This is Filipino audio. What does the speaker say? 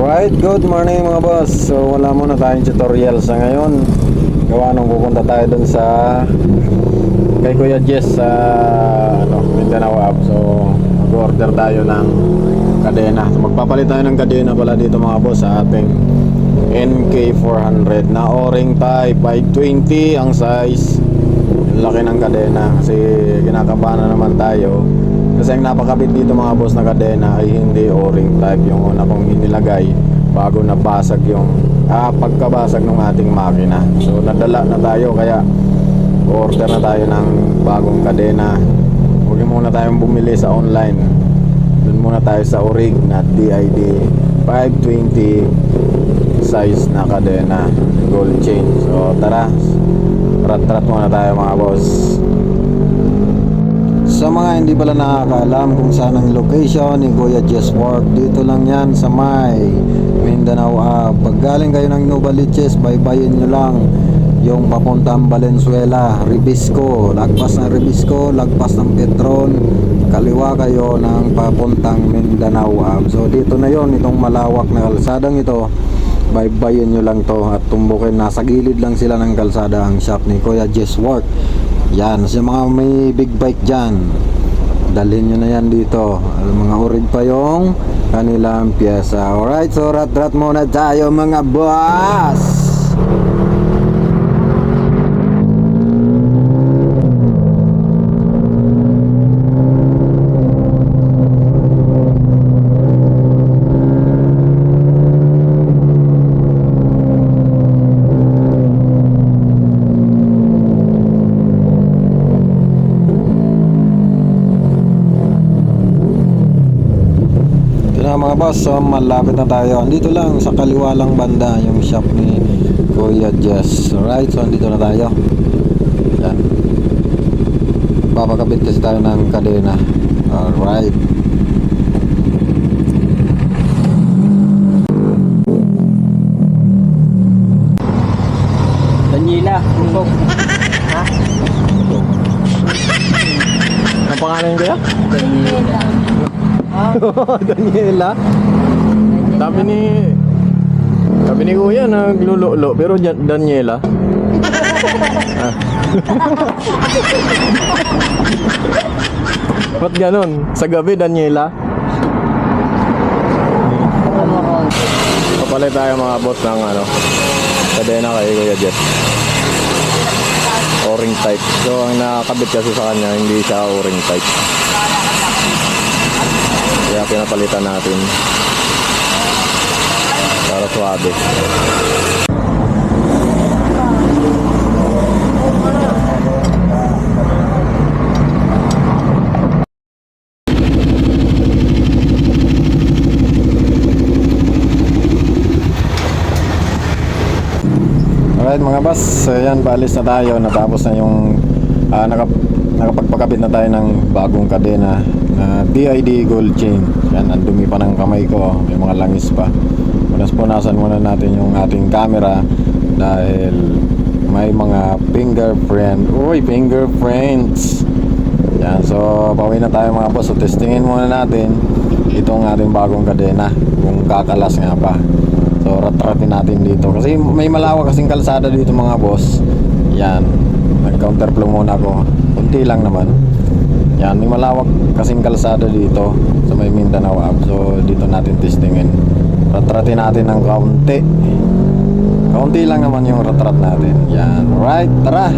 Alright, good morning mga boss. So wala muna tayong tutorial sa ngayon. Gawa nung pupunta tayo dun sa kay Kuya Jess sa Mindanao App. So mag-order tayo ng kadena. So magpapalit tayo ng kadena pala dito mga boss sa ating NK400 na O-ring type 520 ang size. Yung laki ng kadena kasi kinakabahan na naman tayo. Kasi ang napakabit dito mga boss na kadena ay hindi O-ring type. Yung una kong inilagay bago nabasag yung pagkabasag ng ating makina. So nadala na tayo kaya order na tayo ng bagong kadena. Huwag muna tayong bumili sa online. Doon muna tayo sa O-ring na DID 520 size na kadena, gold chain. So tara, rat muna tayo mga boss. Sa mga hindi pala nakakaalam kung saan ang location ni Kuya Jess Work, dito lang yan sa may Mindanao. Pag galing kayo ng Novaliches, baybayin nyo lang yung papuntang Valenzuela, Ribisco, lagpas ng Ribisco, lagpas ng Petron, kaliwa kayo ng papuntang Mindanao. So dito na yon, itong malawak na kalsadang ito, baybayin nyo lang to at tumbukin. Nasa gilid lang sila ng kalsada ang shop ni Kuya Jess Work. Yan, sa mga may big bike dyan, dalhin nyo na yan dito. Mga urig pa yung kanilang pyesa. Alright, so rat muna tayo mga boss. Mga boss, so malapit na tayo. Andito lang sa kaliwa lang banda yung shop ni Kuya Jess. Alright, so andito na tayo. Yan, papakabit kasi tayo ng kadena. Alright, Daniela, Bukok. Ha? ang pangalan ko yan? Daniela. Daniela. Sabi ni Kuya naglululo pero Daniela. Ba't ganon? Sa gabi Daniela. Papalit tayo mga boss ng kadena kay Kuya Jeff. O-ring type. So ang nakakabit kasi sa kanya hindi siya O-ring type. Kaya pinapalitan natin para suwabe. Alright mga boss, so yan, paalis na tayo. Natapos na yung nakapagpakabit na tayo ng bagong kadena na DID gold chain. Yan, ang dumi pa ng kamay ko, may mga langis pa. Punas-punasan muna natin yung ating camera dahil may mga fingerprints. Yan, so pauwi na tayo mga boss. So testingin muna natin itong ating bagong kadena kung kakalas nga pa. So rat-ratin natin dito kasi may malawak kasing kalsada dito mga boss. Yan, nag-counterflow muna ako, kunti lang naman. Yan, may malawak kasing kalsada dito sa may Mindanao App. So dito natin testingin. Rat-ratin natin ng kaunti lang naman yung rat natin. Yan, right, tara.